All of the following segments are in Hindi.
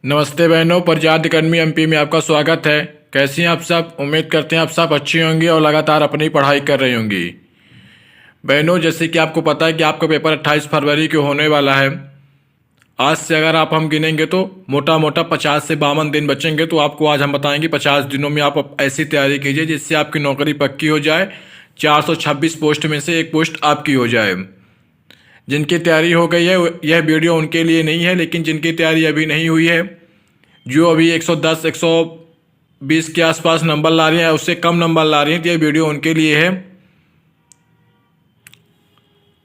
नमस्ते बहनों, प्रजात अकेडमी एमपी में आपका स्वागत है। कैसी हैं आप सब? उम्मीद करते हैं आप सब अच्छी होंगी और लगातार अपनी पढ़ाई कर रही होंगी। बहनों, जैसे कि आपको पता है कि आपका पेपर 28 फरवरी को होने वाला है। आज से अगर हम गिनेंगे तो मोटा मोटा 50 से 52 दिन बचेंगे। तो आपको आज हम बताएंगे 50 दिनों में आप ऐसी तैयारी कीजिए जिससे आपकी नौकरी पक्की हो जाए। 426 पोस्ट में से एक पोस्ट आपकी हो जाए। जिनकी तैयारी हो गई है यह वीडियो उनके लिए नहीं है, लेकिन जिनकी तैयारी अभी नहीं हुई है, जो अभी 110 120 के आसपास नंबर ला रही हैं, उससे कम नंबर ला रही हैं, तो यह वीडियो उनके लिए है।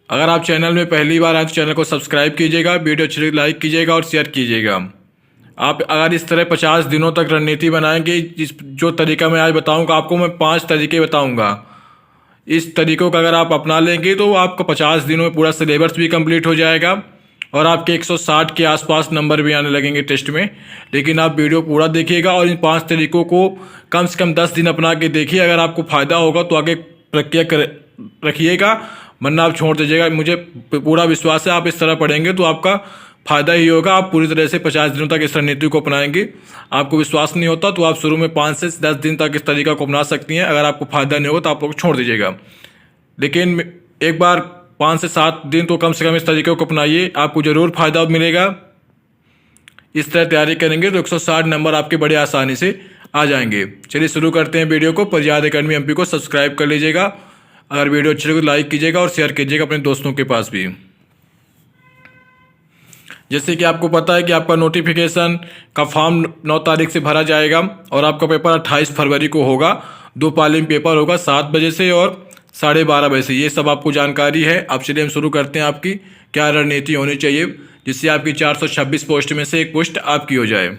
अगर आप चैनल में पहली बार आए तो चैनल को सब्सक्राइब कीजिएगा, वीडियो अच्छी लाइक कीजिएगा और शेयर कीजिएगा। आप अगर इस तरह 50 दिनों तक रणनीति बनाएंगे, जो तरीका मैं आज बताऊंगा आपको, मैं 5 तरीके बताऊंगा। इस तरीकों का अगर आप अपना लेंगे तो आपका 50 दिनों में पूरा सिलेबस भी कंप्लीट हो जाएगा और आपके 160 के आसपास नंबर भी आने लगेंगे टेस्ट में। लेकिन आप वीडियो पूरा देखिएगा और इन 5 तरीकों को कम से कम 10 दिन अपना के देखिए। अगर आपको फ़ायदा होगा तो आगे प्रक्रिया रखिएगा, वरना आप छोड़ दीजिएगा। मुझे पूरा विश्वास है आप इस तरह पढ़ेंगे तो आपका फ़ायदा ही होगा। आप पूरी तरह से 50 दिनों तक इस रणनीति को अपनाएंगे। आपको विश्वास नहीं होता तो आप शुरू में 5 से 10 दिन तक इस तरीका को अपना सकती हैं। अगर आपको फ़ायदा नहीं होगा तो आप लोग छोड़ दीजिएगा। लेकिन एक बार 5 से 7 दिन तो कम से कम इस तरीके को अपनाइए, आपको ज़रूर फ़ायदा मिलेगा। इस तरह तैयारी करेंगे तो 160 नंबर आपके बड़े आसानी से आ जाएंगे। चलिए शुरू करते हैं वीडियो को। प्रजात अकेडमी एमपी को सब्सक्राइब कर लीजिएगा। अगर वीडियो अच्छी लगे तो लाइक कीजिएगा और शेयर कीजिएगा अपने दोस्तों के पास भी। जैसे कि आपको पता है कि आपका नोटिफिकेशन का फॉर्म 9 तारीख से भरा जाएगा और आपका पेपर 28 फरवरी को होगा। 2 पाली में पेपर होगा, 7 बजे से और 12:30 बजे से। ये सब आपको जानकारी है। अब चलिए हम शुरू करते हैं। आपकी क्या रणनीति होनी चाहिए जिससे आपकी 426 पोस्ट में से एक पोस्ट आपकी हो जाए।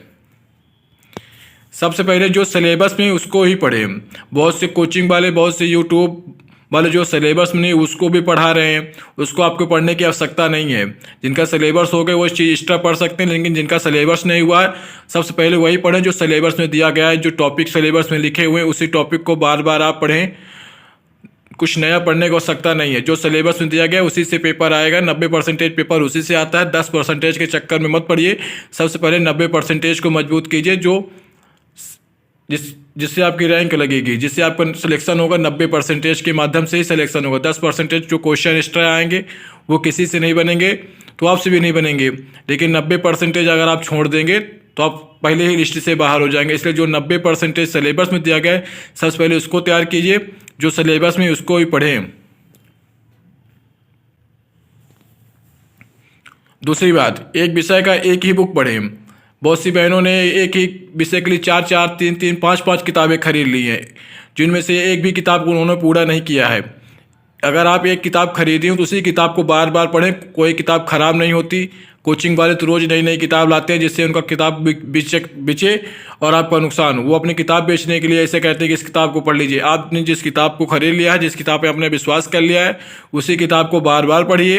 सबसे पहले जो सिलेबस में उसको ही पढ़ें। बहुत से कोचिंग वाले, बहुत से यूट्यूब वाले जो सिलेबस में नहीं उसको भी पढ़ा रहे हैं, उसको आपको पढ़ने की आवश्यकता नहीं है। जिनका सिलेबस हो गया वो इस चीज़ एक्स्ट्रा पढ़ सकते हैं, लेकिन जिनका सिलेबस नहीं हुआ है सबसे पहले वही पढ़ें जो सिलेबस में दिया गया है। जो टॉपिक सिलेबस में लिखे हुए हैं उसी टॉपिक को बार बार आप पढ़ें। कुछ नया पढ़ने की आवश्यकता नहीं है। जो सिलेबस में दिया गया है उसी से पेपर आएगा। 90% पेपर उसी से आता है। 10% के चक्कर में मत पड़िए। सबसे पहले 90% को मजबूत कीजिए, जिससे आपकी रैंक लगेगी, जिससे आपका सिलेक्शन होगा। 90% के माध्यम से ही सिलेक्शन होगा। 10% जो क्वेश्चन एक्स्ट्रा आएंगे वो किसी से नहीं बनेंगे तो आपसे भी नहीं बनेंगे। लेकिन 90% अगर आप छोड़ देंगे तो आप पहले ही लिस्ट से बाहर हो जाएंगे। इसलिए जो 90% सिलेबस में दिया गया है सबसे पहले उसको तैयार कीजिए। जो सिलेबस में उसको ही पढ़ें। दूसरी बात, एक विषय का एक ही बुक पढ़ें। बहुत सी बहनों ने एक ही विषय के लिए 4-4, 3-3, 5-5 किताबें खरीद ली हैं, जिनमें से एक भी किताब को उन्होंने पूरा नहीं किया है। अगर आप एक किताब खरीदी हो तो उसी किताब को बार बार पढ़ें। कोई किताब खराब नहीं होती। कोचिंग वाले तो रोज़ नई नई किताब लाते हैं जिससे उनका किताब बिचे और आपका नुकसान हो। वो अपनी किताब बेचने के लिए ऐसे कहते हैं कि इस किताब को पढ़ लीजिए। आपने जिस किताब को खरीद लिया है, जिस किताब पे आपने विश्वास कर लिया है, उसी किताब को बार बार पढ़िए।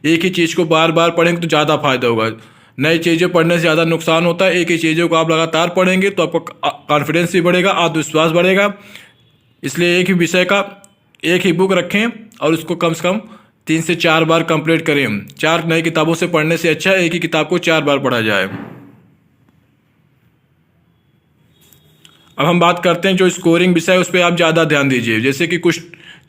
एक ही चीज़ को बार बार पढ़ेंगे तो ज़्यादा फायदा होगा। नई चीज़ें पढ़ने से ज़्यादा नुकसान होता है। एक ही चीज़ों को आप लगातार पढ़ेंगे तो आपका कॉन्फिडेंस भी बढ़ेगा, आत्मविश्वास बढ़ेगा। इसलिए एक ही विषय का एक ही बुक रखें और उसको कम से कम 3 से 4 बार कंप्लीट करें। 4 नई किताबों से पढ़ने से अच्छा एक ही किताब को 4 बार पढ़ा जाए। अब हम बात करते हैं जो स्कोरिंग विषय है उस पर आप ज़्यादा ध्यान दीजिए। जैसे कि कुछ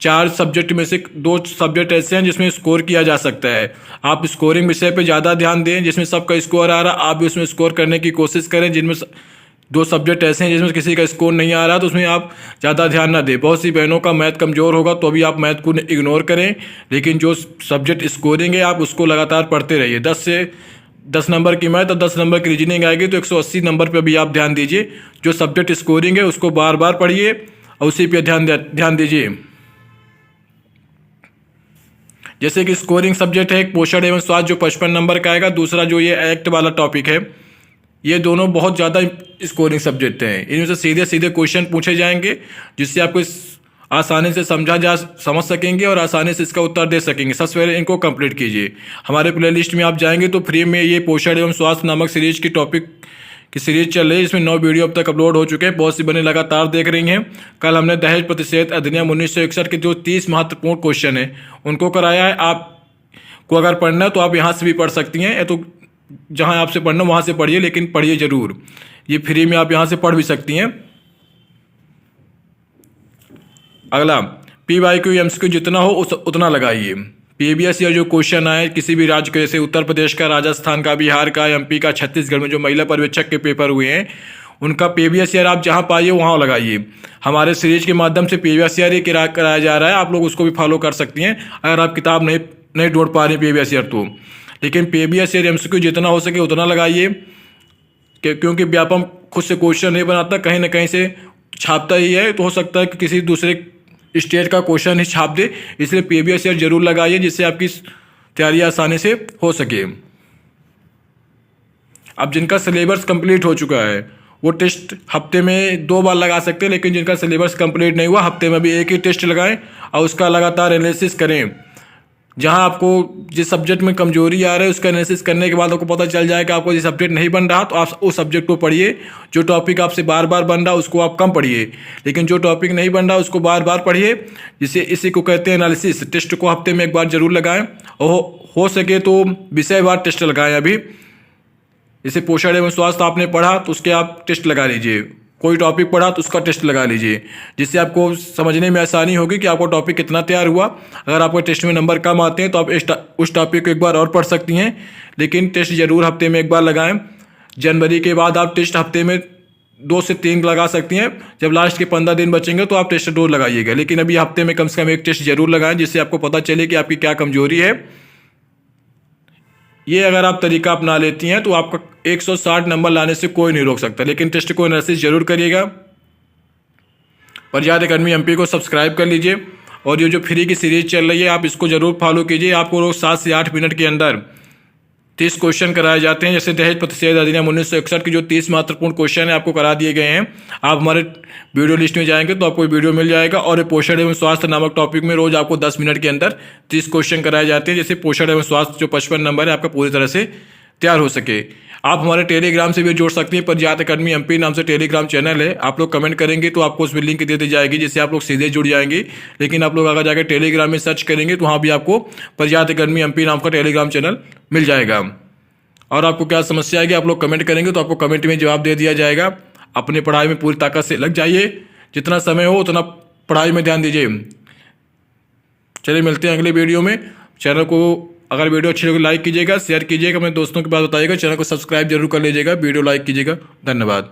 4 सब्जेक्ट में से 2 सब्जेक्ट ऐसे हैं जिसमें स्कोर किया जा सकता है। आप स्कोरिंग विषय पे ज़्यादा ध्यान दें। जिसमें सबका स्कोर आ रहा है आप भी उसमें स्कोर करने की कोशिश करें। जिनमें 2 सब्जेक्ट ऐसे हैं जिसमें किसी का स्कोर नहीं आ रहा तो उसमें आप ज़्यादा ध्यान ना दें। बहुत सी बहनों का मैथ कमज़ोर होगा तो अभी आप मैथ को इग्नोर करें, लेकिन जो सब्जेक्ट स्कोरिंग है आप उसको लगातार पढ़ते रहिए। 10 नंबर की मैथ और 10 नंबर की रीजनिंग आएगी तो 180 नंबर पर भी आप ध्यान दीजिए। जो सब्जेक्ट स्कोरिंग है उसको बार बार पढ़िए और उसी पर ध्यान दीजिए। जैसे कि स्कोरिंग सब्जेक्ट है एक पोषण एवं स्वास्थ्य जो 55 नंबर का आएगा। दूसरा जो ये एक्ट वाला टॉपिक है, ये दोनों बहुत ज़्यादा स्कोरिंग सब्जेक्ट हैं। इनमें से सीधे सीधे क्वेश्चन पूछे जाएंगे जिससे आपको आसानी से समझ सकेंगे और आसानी से इसका उत्तर दे सकेंगे। सबसे पहले इनको कंप्लीट कीजिए। हमारे प्लेलिस्ट में आप जाएंगे तो फ्री में ये पोषण एवं स्वास्थ्य नामक सीरीज की टॉपिक की सीरीज चल रही है। इसमें 9 वीडियो अब तक अपलोड हो चुके हैं। बहुत सी बने लगातार देख रही हैं। कल हमने दहेज प्रतिषेध अधिनियम 1961 के जो 30 महत्वपूर्ण क्वेश्चन हैं उनको कराया है। आपको अगर पढ़ना है तो आप यहाँ से भी पढ़ सकती हैं। तो जहाँ आपसे पढ़ना वहाँ से पढ़िए, लेकिन पढ़िए ज़रूर। ये फ्री में आप यहाँ से पढ़ भी सकती हैं। अगला, PYQ MCQ जितना हो उतना लगाइए। PBS या जो क्वेश्चन आए किसी भी राज्य के, जैसे उत्तर प्रदेश का, राजस्थान का, बिहार का, MP का, छत्तीसगढ़ में जो महिला पर्यवेक्षक के पेपर हुए हैं उनका PBS ईयर आप जहाँ पाइए वहाँ लगाइए। हमारे सीरीज के माध्यम से PBS ईयर कराया जा रहा है, आप लोग उसको भी फॉलो कर सकती हैं अगर आप किताब नहीं ढूंढ पा रही PBS ईयर तो। लेकिन PBS ईयर MCQ जितना हो सके उतना लगाइए, क्योंकि व्यापम खुद से क्वेश्चन नहीं बनाता, कहीं ना कहीं से छापता ही है, तो हो सकता है कि किसी दूसरे स्टेट का क्वेश्चन ही छाप दे। इसलिए PBS ईयर जरूर लगाइए, जिससे आपकी तैयारी आसानी से हो सके। अब जिनका सिलेबस कंप्लीट हो चुका है वो टेस्ट हफ्ते में 2 बार लगा सकते हैं, लेकिन जिनका सिलेबस कंप्लीट नहीं हुआ हफ्ते में भी एक ही टेस्ट लगाएं और उसका लगातार एनालिसिस करें। जहां आपको जिस सब्जेक्ट में कमजोरी आ रहा है उसका एनालिसिस करने के बाद आपको पता चल जाएगा आपको ये सब्जेक्ट नहीं बन रहा, तो आप उस सब्जेक्ट को पढ़िए। जो टॉपिक आपसे बार बार बन रहा उसको आप कम पढ़िए, लेकिन जो टॉपिक नहीं बन रहा उसको बार बार पढ़िए। जिसे इसी को कहते हैं एनालिसिस। टेस्ट को हफ्ते में 1 बार जरूर लगाएं, और हो सके तो विषयवार टेस्ट लगाएं। अभी जैसे पोषण एवं स्वास्थ्य आपने पढ़ा तो उसके आप टेस्ट लगा लीजिए, कोई टॉपिक पढ़ा तो उसका टेस्ट लगा लीजिए, जिससे आपको समझने में आसानी होगी कि आपको टॉपिक कितना तैयार हुआ। अगर आपको टेस्ट में नंबर कम आते हैं तो आप उस टॉपिक को 1 बार और पढ़ सकती हैं, लेकिन टेस्ट जरूर हफ्ते में 1 बार लगाएं। जनवरी के बाद आप टेस्ट हफ्ते में 2 से 3 लगा सकती हैं। जब लास्ट के 15 दिन बचेंगे तो आप टेस्ट 2 लगाइएगा, लेकिन अभी हफ्ते में कम से कम 1 टेस्ट जरूर लगाएं, जिससे आपको पता चले कि आपकी क्या कमजोरी है। ये अगर आप तरीका अपना लेती हैं तो आपका 160 नंबर लाने से कोई नहीं रोक सकता, लेकिन टेस्ट को एनालिसिस जरूर करिएगा। प्रज्ञात एकेडमी MP को सब्सक्राइब कर लीजिए, और ये जो फ्री की सीरीज चल रही है आप इसको जरूर फॉलो कीजिए। आपको रोज 7 से 8 मिनट के अंदर 30 क्वेश्चन कराए जाते हैं। जैसे दहेज प्रतिषेध अधिनियम 1961 की जो 30 महत्वपूर्ण क्वेश्चन है आपको करा दिए गए हैं। आप हमारे वीडियो लिस्ट में जाएंगे तो आपको वीडियो मिल जाएगा, और पोषण एवं स्वास्थ्य नामक टॉपिक में रोज आपको 10 मिनट के अंदर 30 क्वेश्चन कराए जाते हैं। जैसे पोषण एवं स्वास्थ्य जो 55 नंबर है आपका पूरी तरह से तैयार हो सके। आप हमारे टेलीग्राम से भी जुड़ सकती हैं। प्रज्ञात एकेडमी MP नाम से टेलीग्राम चैनल है, आप लोग कमेंट करेंगे तो आपको उसमें लिंक दे दी जाएगी, जिससे आप लोग सीधे जुड़ जाएंगे। लेकिन आप लोग अगर जाकर टेलीग्राम में सर्च करेंगे तो वहाँ भी आपको प्रज्ञात एकेडमी MP नाम का टेलीग्राम चैनल मिल जाएगा। और आपको क्या समस्या आएगी आप लोग कमेंट करेंगे तो आपको कमेंट में जवाब दे दिया जाएगा। अपनी पढ़ाई में पूरी ताकत से लग जाइए, जितना समय हो उतना पढ़ाई में ध्यान दीजिए। चलिए मिलते हैं अगले वीडियो में। चैनल को अगर वीडियो अच्छी लगे लाइक कीजिएगा, शेयर कीजिएगा, अपने दोस्तों के पास बताइएगा, चैनल को सब्सक्राइब जरूर कर लीजिएगा, वीडियो लाइक कीजिएगा। धन्यवाद।